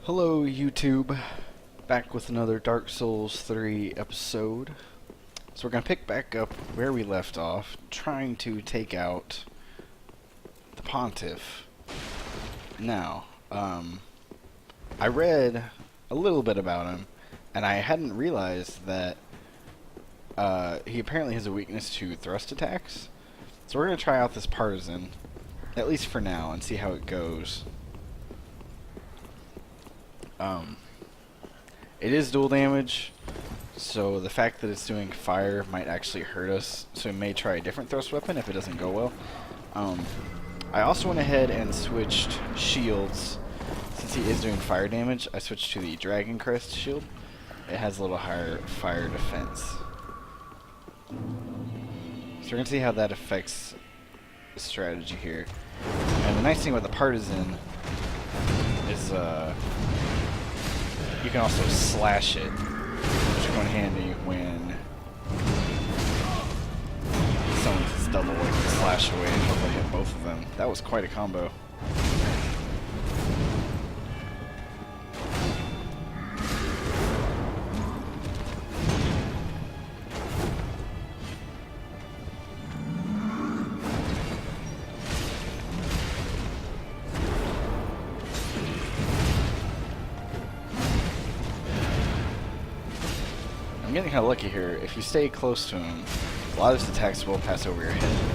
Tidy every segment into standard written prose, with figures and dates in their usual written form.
Hello YouTube, back with another Dark Souls 3 episode. So we're going to pick back up where we left off, trying to take out the Pontiff. Now, I read a little bit about him, and I hadn't realized that he apparently has a weakness to thrust attacks. So we're going to try out this partisan, at least for now, and see how it goes. It is dual damage, so the fact that it's doing fire might actually hurt us, so we may try a different thrust weapon if it doesn't go well. I also went ahead and switched shields. Since he is doing fire damage, I switched to the Dragon Crest shield. It has a little higher fire defense. So we're going to see how that affects the strategy here. And the nice thing about the partisan is you can also slash it, which comes in handy when someone hits double, like slash away and hopefully hit both of them. That was quite a combo. I'm getting kind of lucky here. If you stay close to him, a lot of his attacks will pass over your head.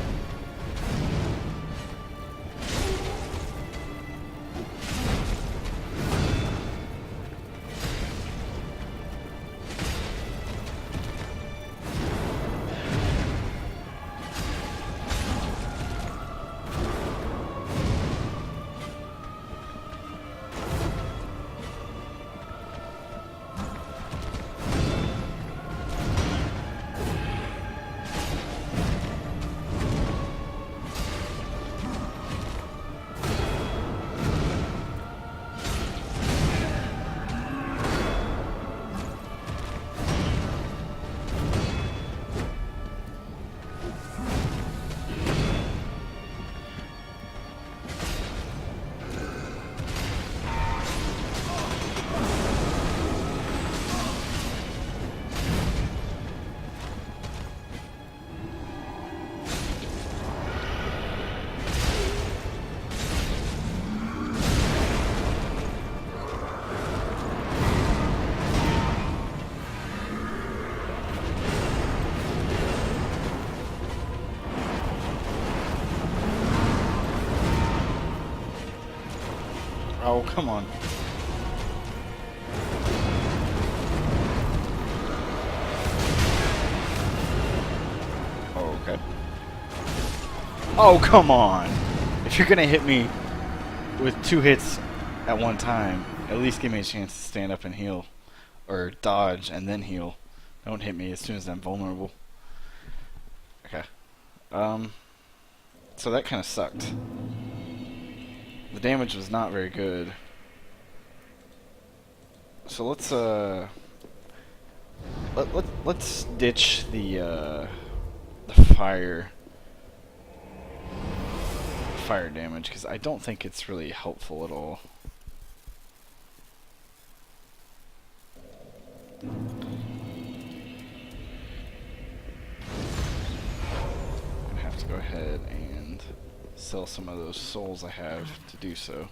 Oh, come on. Oh, okay. Oh, come on. If you're gonna hit me with 2 hits at one time, at least give me a chance to stand up and heal. Or dodge and then heal. Don't hit me as soon as I'm vulnerable. Okay. So that kind of sucked. The damage was not very good. So let's ditch the fire damage, because I don't think it's really helpful at all. I'm gonna have to go ahead and sell some of those souls I have to do so.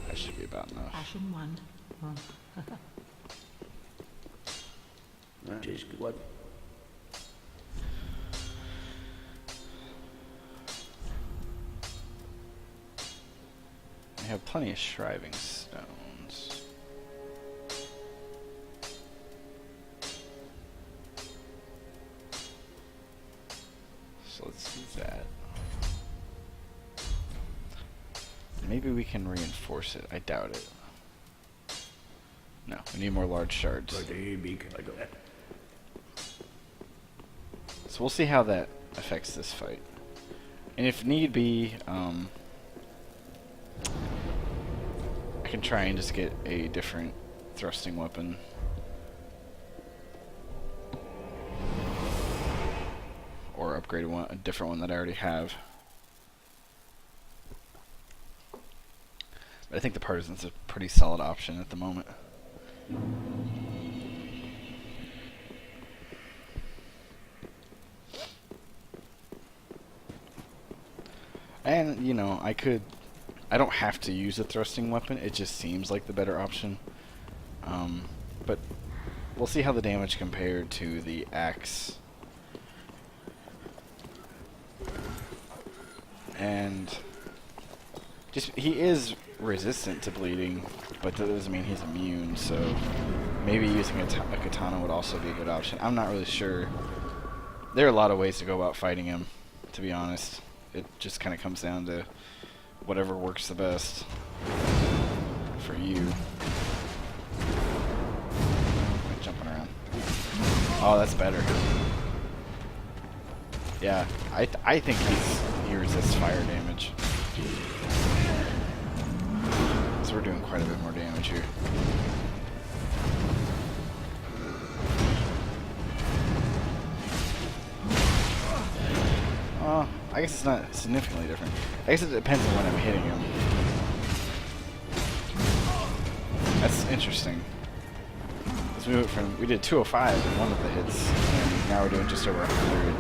That should be about enough. Passion one. What? I have plenty of shriving stones. So let's do that. Maybe we can reinforce it. I doubt it. No, we need more large shards. So we'll see how that affects this fight. And if need be, I can try and just get a different thrusting weapon. Or upgrade a different one that I already have. I think the Partisan's a pretty solid option at the moment. And, you know, I don't have to use a thrusting weapon, it just seems like the better option. But we'll see how the damage compared to the axe. And just, he is resistant to bleeding, but that doesn't mean he's immune, so maybe using a katana would also be a good option. I'm not really sure. There are a lot of ways to go about fighting him, to be honest. It just kind of comes down to whatever works the best for you. Jumping around. Oh, that's better. Yeah, I think he resists fire damage. So we're doing quite a bit more damage here. I guess it's not significantly different. I guess it depends on when I'm hitting him. That's interesting. We did 205 in one of the hits, and now we're doing just over 100.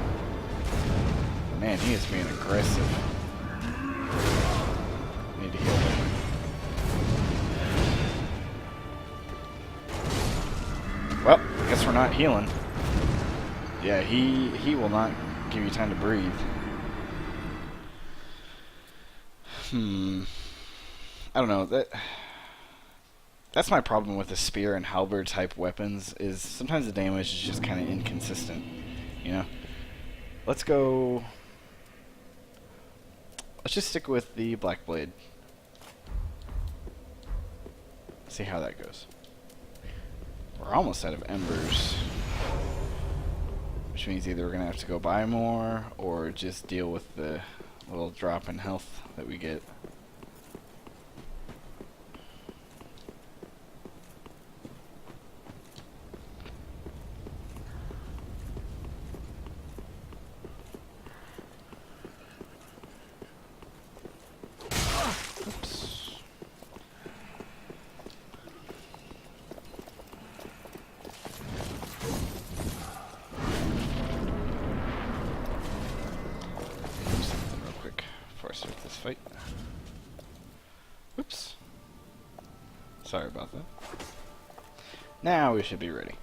But man, he is being aggressive. Need to heal him. Well, I guess we're not healing. Yeah, he will not give you time to breathe. I don't know. That's my problem with the spear and halberd type weapons, is sometimes the damage is just kind of inconsistent, you know? Let's just stick with the black blade. See how that goes. We're almost out of embers, which means either we're gonna have to go buy more or just deal with the little drop in health that we get. Fight. Oops. Sorry about that. Now we should be ready.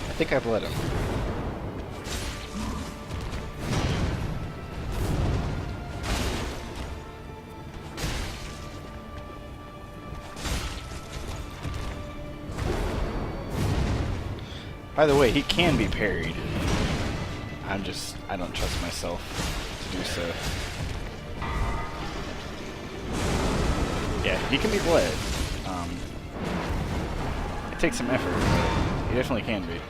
I think I've let him. By the way, he can be parried. I don't trust myself to do so. Yeah, he can be bled. It takes some effort, but he definitely can be.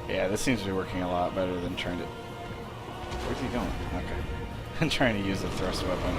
Yeah, this seems to be working a lot better than trying to... Where's he going? Okay. I'm trying to use a thrust weapon.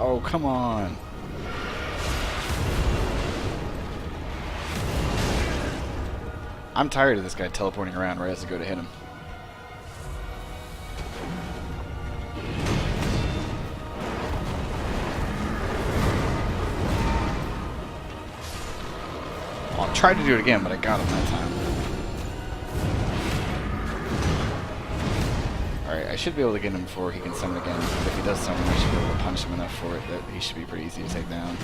Oh, come on. I'm tired of this guy teleporting around right as I go to hit him. Tried to do it again, but I got him that time. Alright, I should be able to get him before he can summon again. But if he does summon, I should be able to punch him enough for it that he should be pretty easy to take down.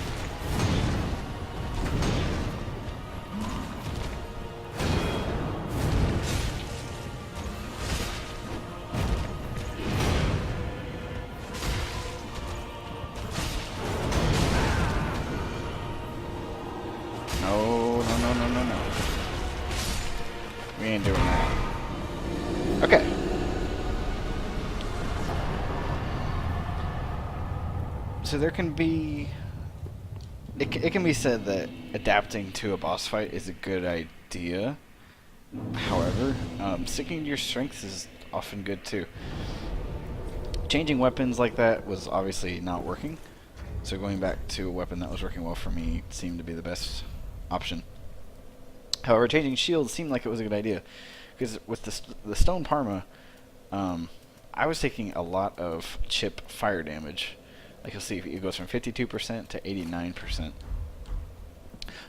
No, no, no, no, no, no. We ain't doing that. Okay. So there can be... It can be said that adapting to a boss fight is a good idea. However, sticking to your strengths is often good too. Changing weapons like that was obviously not working. So going back to a weapon that was working well for me seemed to be the best option. However, changing shields seemed like it was a good idea. Because with the Stone Parma, I was taking a lot of chip fire damage. Like you'll see, it goes from 52% to 89%.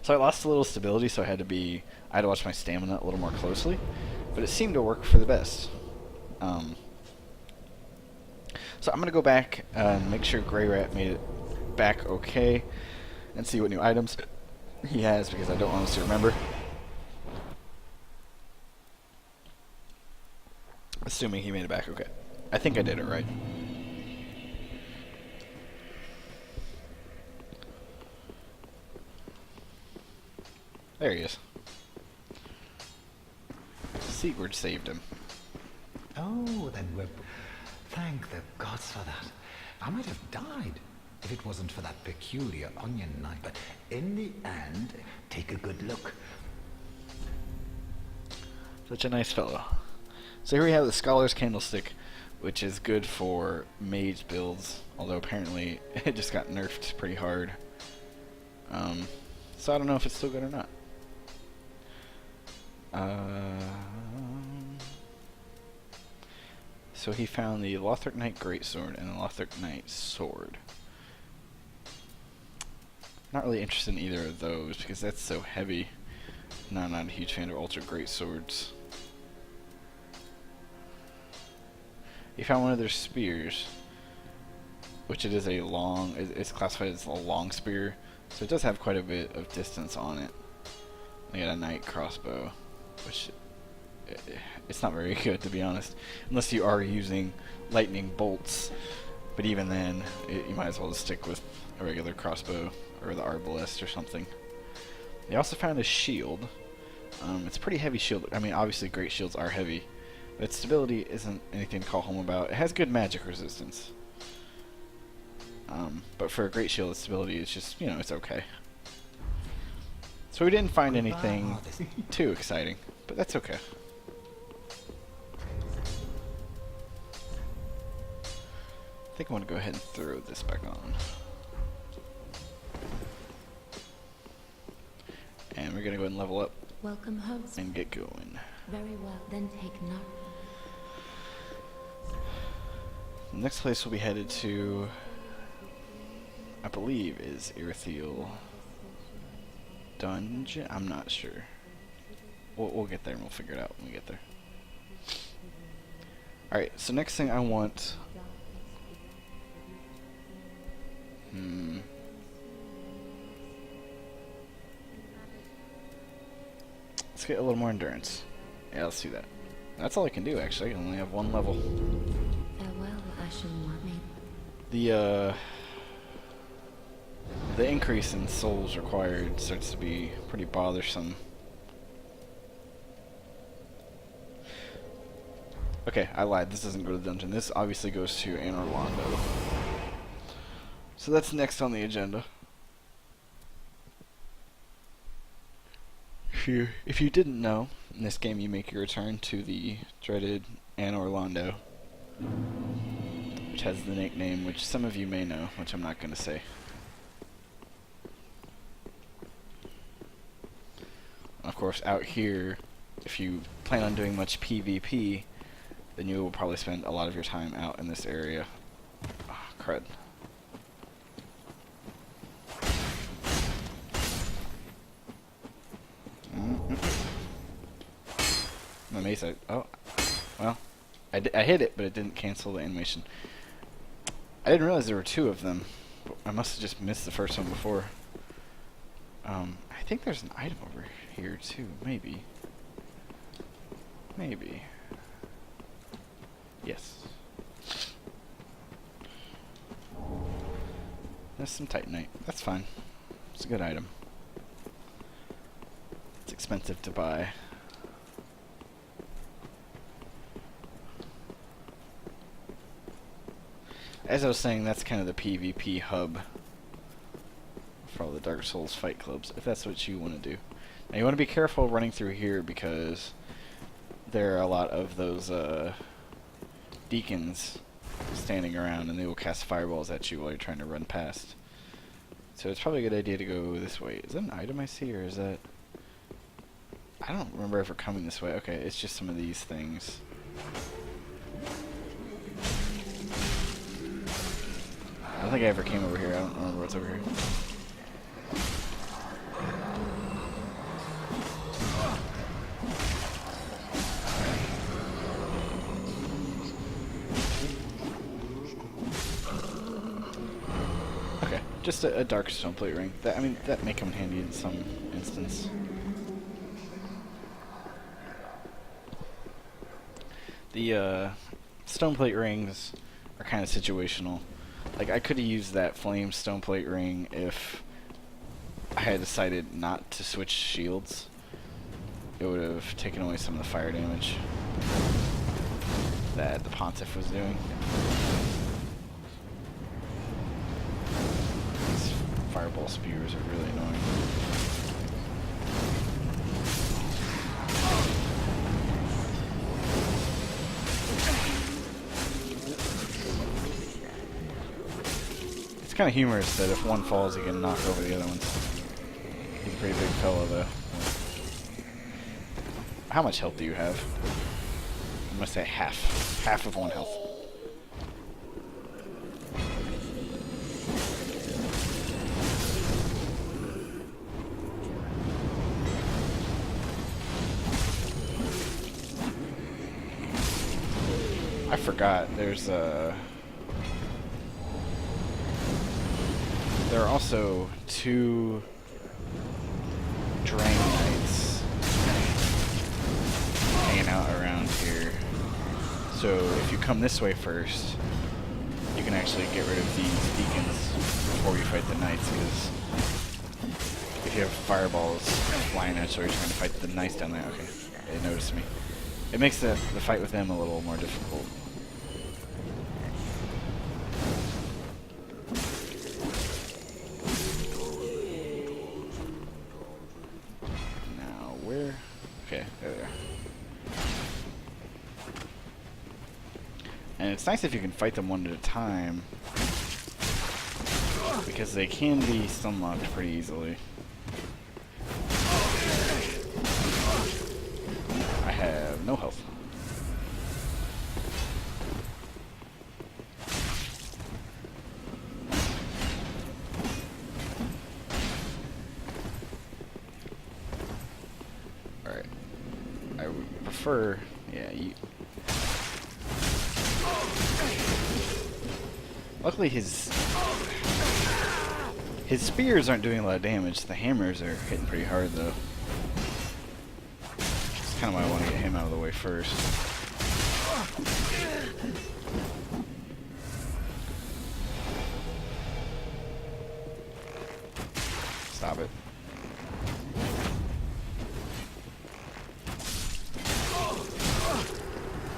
So I lost a little stability, so I had to watch my stamina a little more closely. But it seemed to work for the best. So I'm going to go back and make sure Grey Rat made it back okay. And see what new items he has, because I don't want us to remember. Assuming he made it back okay. I think I did it right. There he is. Sigurd saved him. Oh, then we're... Thank the gods for that. I might have died if it wasn't for that peculiar onion knife. But in the end, take a good look. Such a nice fellow. So here we have the Scholar's Candlestick, which is good for mage builds, although apparently it just got nerfed pretty hard. So I don't know if it's still good or not. So he found the Lothric Knight Greatsword and the Lothric Knight Sword. Not really interested in either of those because that's so heavy. No, I'm not a huge fan of Ultra Greatswords. He found one of their spears, which it is a long, it's classified as a long spear, so it does have quite a bit of distance on it. They got a knight crossbow, which it's not very good, to be honest, unless you are using lightning bolts. But even then, you might as well just stick with a regular crossbow or the arbalest or something. They also found a shield. It's a pretty heavy shield. I mean, obviously great shields are heavy. Its stability isn't anything to call home about. It has good magic resistance. But for a great shield, its stability is just, you know, it's okay. So we didn't find anything too exciting, but that's okay. I think I want to go ahead and throw this back on. And we're going to go ahead and level up. Welcome home. And get going. Very well, then take note. The next place we'll be headed to, I believe, is Irithiel Dungeon. I'm not sure. We'll get there and we'll figure it out when we get there. Alright, so next thing I want... Let's get a little more endurance. Yeah, let's do that. That's all I can do, actually. I only have one level. Farewell, Ashen One. The increase in souls required starts to be pretty bothersome. Okay, I lied. This doesn't go to the dungeon. This obviously goes to Anor Londo. So that's next on the agenda. If you didn't know, in this game you make your return to the dreaded Anor Londo, which has the nickname which some of you may know, which I'm not going to say. Of course, out here, if you plan on doing much PvP, then you will probably spend a lot of your time out in this area. Oh, crud. My mace, oh, well, I hit it, but it didn't cancel the animation. I didn't realize there were two of them. I must have just missed the first one before. I think there's an item over here too, maybe. Maybe. Yes. There's some titanite. That's fine. It's a good item. It's expensive to buy. As I was saying, that's kind of the PvP hub for all the Dark Souls fight clubs, if that's what you want to do. Now you want to be careful running through here because there are a lot of those deacons standing around and they will cast fireballs at you while you're trying to run past. So it's probably a good idea to go this way. Is that an item I see, or is that... I don't remember ever coming this way. Okay, it's just some of these things. I don't think I ever came over here. I don't remember what's over here. Okay, just a dark stone plate ring. That, I mean, that may come in handy in some instance. The stone plate rings are kind of situational. Like, I could have used that flame stone plate ring if I had decided not to switch shields. It would have taken away some of the fire damage that the Pontiff was doing. These fireball spears are really annoying. It's kind of humorous that if one falls, he can knock over the other ones. He's a pretty big fellow, though. How much health do you have? I'm gonna say half. Half of 1 health. I forgot. There's there are also 2 drang knights hanging out around here. So if you come this way first, you can actually get rid of these deacons before you fight the knights, because if you have fireballs flying at you, you're trying to fight the knights down there. Okay, they noticed me. It makes the fight with them a little more difficult. Now, where? Okay, there they are. And it's nice if you can fight them one at a time, because they can be stun-locked pretty easily. I have no health. Alright. I would prefer... yeah, you... Luckily his spears aren't doing a lot of damage. The hammers are hitting pretty hard, though. That's kind of why I want to get him out of the way first. Stop it.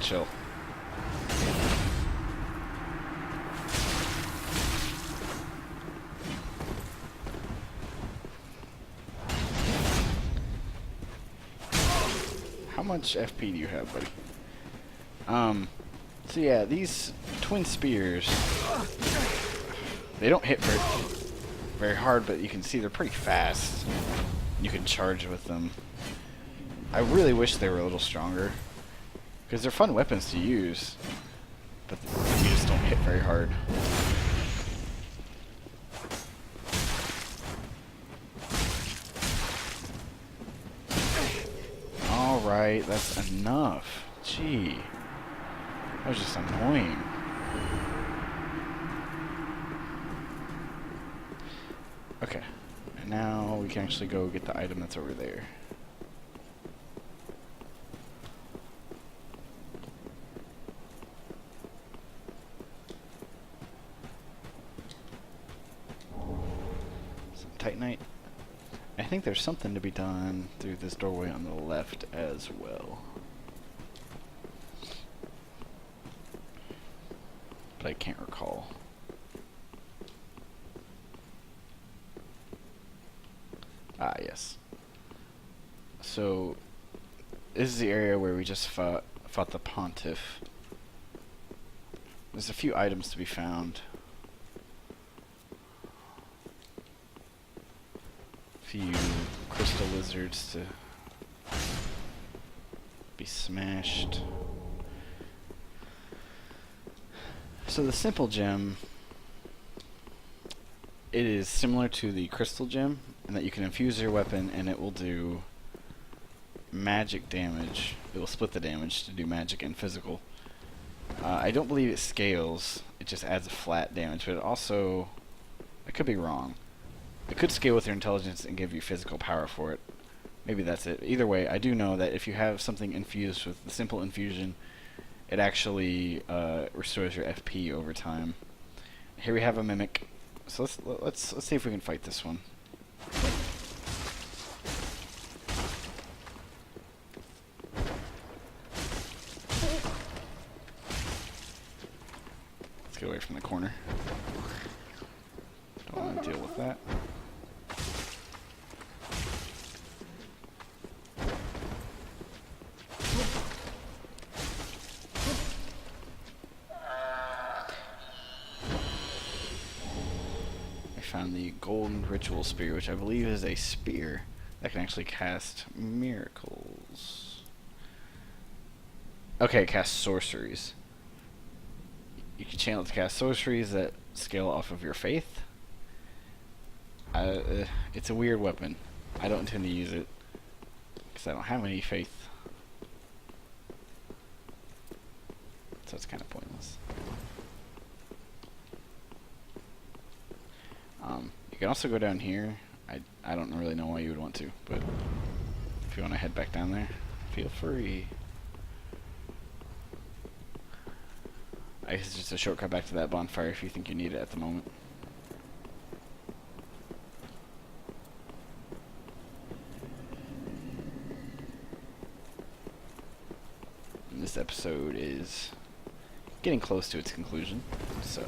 Chill. How much FP do you have, buddy? So yeah, these twin spears, they don't hit very hard, but you can see they're pretty fast. You can charge with them. I really wish they were a little stronger, because they're fun weapons to use, but you just don't hit very hard. Alright. fight. That's enough. Gee. That was just annoying. Okay. And now we can actually go get the item that's over there. Some Titanite. I think there's something to be done through this doorway on the left as well. But I can't recall. Ah, yes. So, this is the area where we just fought the Pontiff. There's a few items to be found. A few crystal lizards to be smashed. So the simple gem, it is similar to the crystal gem in that you can infuse your weapon and it will do magic damage. It will split the damage to do magic and physical. I don't believe it scales. It just adds a flat damage, but it also, I could be wrong. It could scale with your intelligence and give you physical power for it. Maybe that's it. Either way, I do know that if you have something infused with the simple infusion, it actually restores your FP over time. Here we have a mimic. So let's see if we can fight this one. Let's get away from the corner. Don't want to deal with that. Found the golden ritual spear, which I believe is a spear that can actually cast miracles. Okay, cast sorceries. You can channel it to cast sorceries that scale off of your faith. It's a weird weapon. I don't intend to use it because I don't have any faith. So it's kind of pointless. You can also go down here. I don't really know why you would want to, but if you want to head back down there, feel free. I guess it's just a shortcut back to that bonfire if you think you need it at the moment. And this episode is getting close to its conclusion, so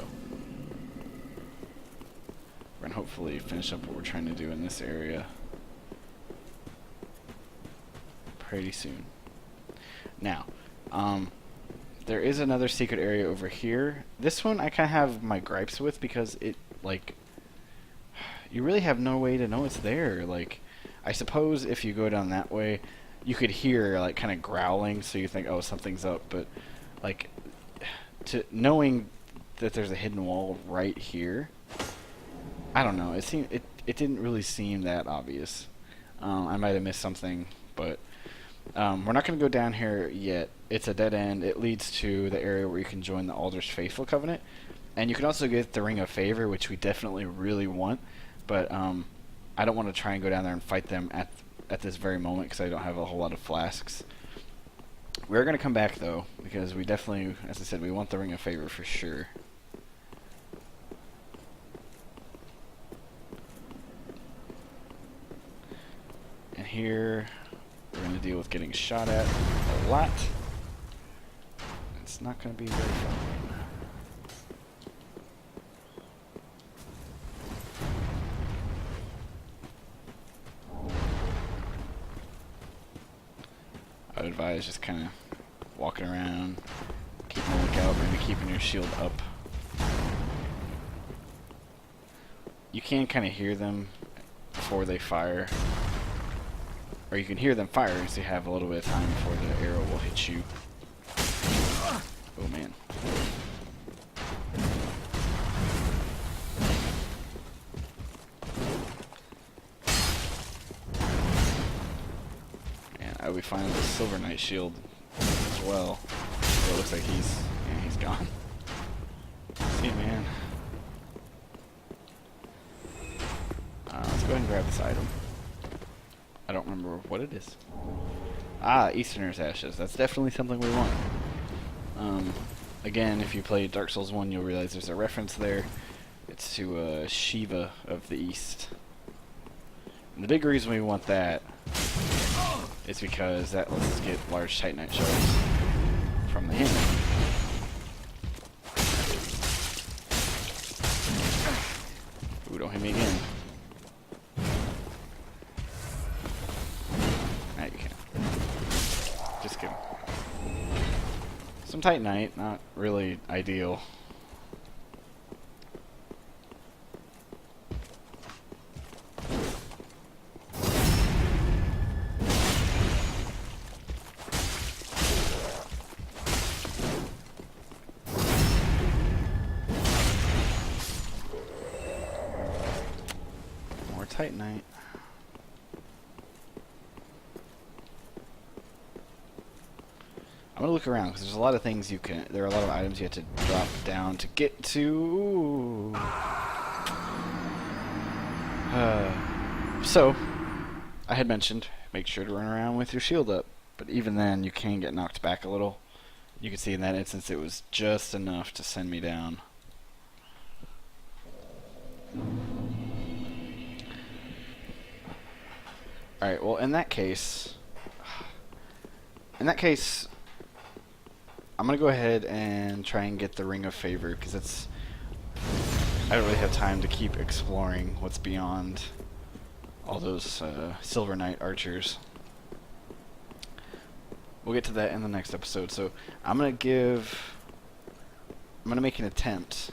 we're gonna hopefully finish up what we're trying to do in this area pretty soon. Now, there is another secret area over here. This one I kind of have my gripes with because it, like, you really have no way to know it's there. Like, I suppose if you go down that way, you could hear, like, kind of growling, so you think, oh, something's up, but, like, knowing that there's a hidden wall right here, I don't know. It didn't really seem that obvious. I might have missed something, but we're not going to go down here yet. It's a dead end. It leads to the area where you can join the Alder's Faithful Covenant, and you can also get the Ring of Favor, which we definitely really want. But I don't want to try and go down there and fight them at this very moment because I don't have a whole lot of flasks. We're going to come back though because we definitely, as I said, we want the Ring of Favor for sure. And here, we're going to deal with getting shot at a lot. It's not going to be very fun. I would advise just kind of walking around, keeping a lookout, maybe keeping your shield up. You can kind of hear them before they fire. Or you can hear them fire so you have a little bit of time before the arrow will hit you. Oh man. And find the Silver Knight shield as well. So it looks like he's gone. See, man. Let's go ahead and grab this item. I don't remember what it is. Ah, Easterner's Ashes. That's definitely something we want. Again, if you play Dark Souls 1, you'll realize there's a reference there. It's to Shiva of the East. And the big reason we want that is because that lets us get large Titanite shards from the hammer. Ooh, don't hit me again. Nah, you can't. Just kidding. Some Titanite, not really ideal. More Titanite. I'm gonna look around because there's a lot of things you can. There are a lot of items you have to drop down to get to. So, I had mentioned make sure to run around with your shield up, but even then you can get knocked back a little. You can see in that instance it was just enough to send me down. All right. Well, in that case. I'm gonna go ahead and try and get the Ring of Favor because it's. I don't really have time to keep exploring what's beyond all those Silver Knight archers. We'll get to that in the next episode. So I'm gonna make an attempt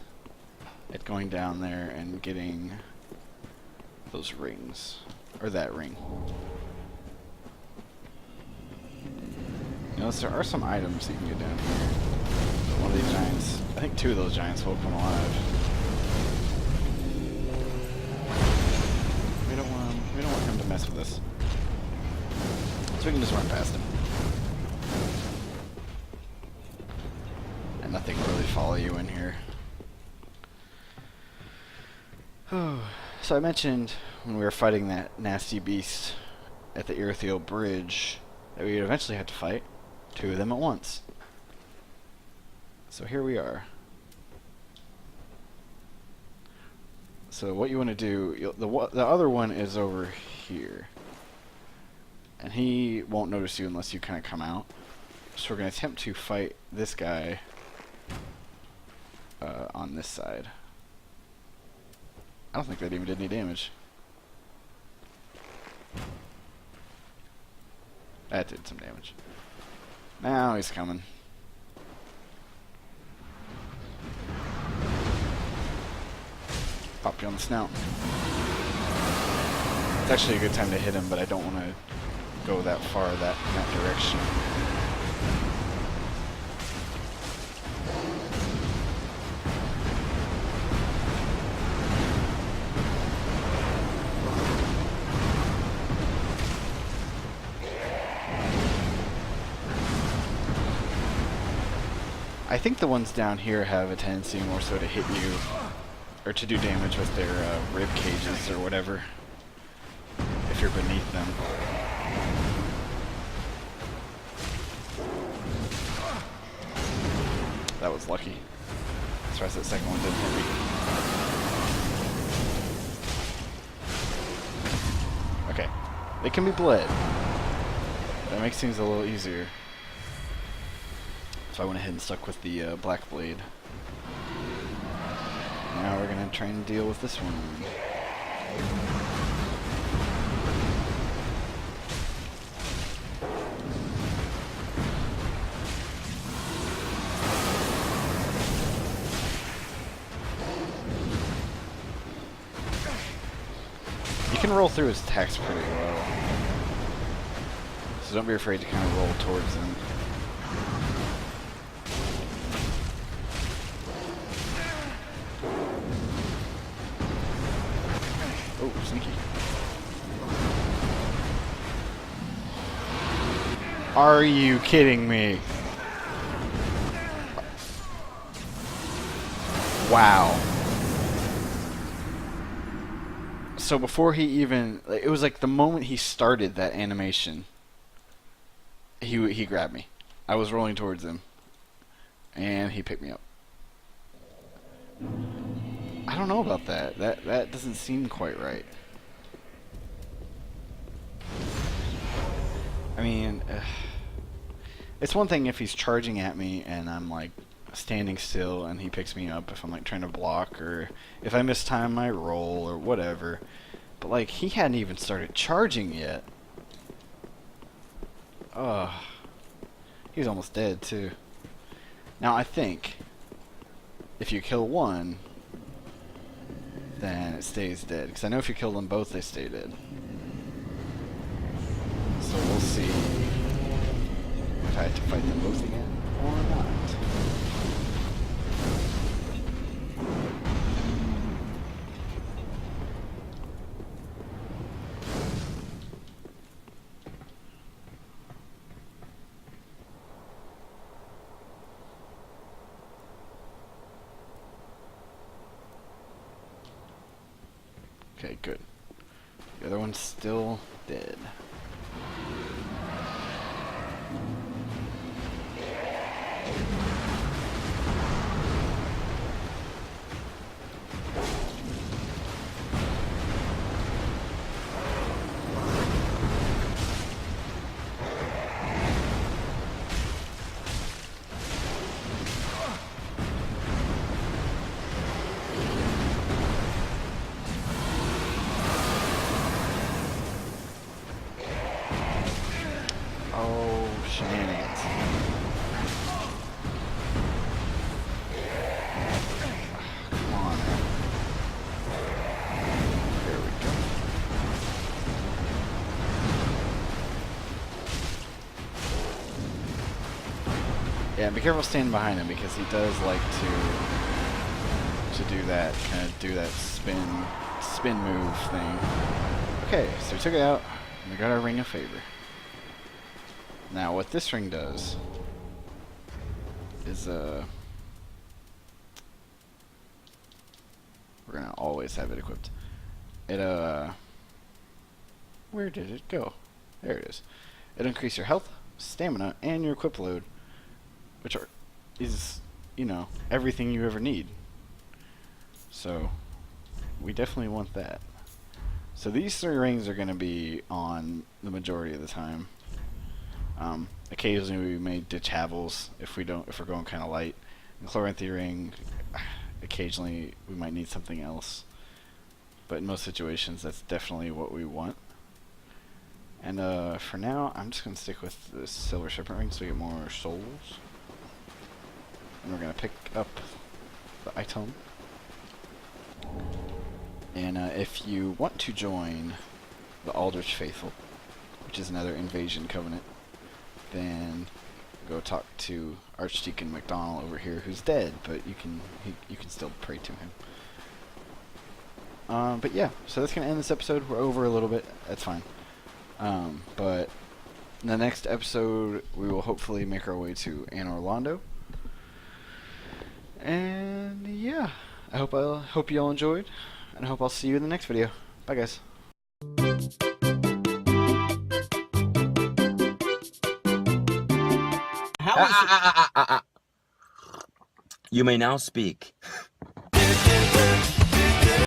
at going down there and getting those rings, or that ring. Notice there are some items you can get down here. One of these giants, I think 2 of those giants will come alive. We don't want him to mess with us. So we can just run past him. And nothing will really follow you in here. So I mentioned when we were fighting that nasty beast at the Irithiel Bridge that we would eventually have to fight 2 of them at once. So here we are. So what you want to do, the other one is over here. And he won't notice you unless you kind of come out. So we're going to attempt to fight this guy on this side. I don't think that even did any damage. That did some damage. Now he's coming. Pop you on the snout. It's actually a good time to hit him, but I don't want to go that far in that direction. I think the ones down here have a tendency more so to hit you, or to do damage with their rib cages or whatever, if you're beneath them. That was lucky. That's why that second one didn't hit me. Okay, they can be bled. That makes things a little easier. So I went ahead and stuck with the black blade. Now we're gonna try and deal with this one. You can roll through his attacks pretty well, so don't be afraid to kind of roll towards him. Oh, sneaky. Are you kidding me? Wow. So before he even, it was like the moment he started that animation, he grabbed me. I was rolling towards him, and he picked me up. I don't know about that. That doesn't seem quite right. I mean, it's one thing if he's charging at me and I'm like standing still and he picks me up if I'm like trying to block or if I mistime my roll or whatever. But like he hadn't even started charging yet. He was almost dead too. Now I think if you kill one, then it stays dead. Because I know if you kill them both, they stay dead. So we'll see if I have to fight them both again or not. Okay, good. The other one's still dead. Oh, shenanigans. Come on. There we go. Yeah, be careful standing behind him because he does like to do that, kind of do that spin move thing. Okay, so we took it out, and we got our Ring of Favor. Now, what this ring does is, we're gonna always have it equipped. It, where did it go? There it is. It'll increase your health, stamina, and your equip load, which is, you know, everything you ever need. So, we definitely want that. So these three rings are gonna be on the majority of the time. Occasionally we may ditch Havels if we're going kind of light. And Chloranthy ring, occasionally we might need something else. But in most situations that's definitely what we want. And for now I'm just going to stick with the Silver Serpent ring so we get more souls. And we're going to pick up the item. And if you want to join the Aldrich Faithful, which is another invasion covenant, then go talk to Archdeacon McDonald over here, who's dead, but you can still pray to him. But yeah, so that's gonna end this episode. We're over a little bit. That's fine. But in the next episode, we will hopefully make our way to Anne Orlando. And yeah, I hope you all enjoyed, and I hope I'll see you in the next video. Bye, guys. You may now speak.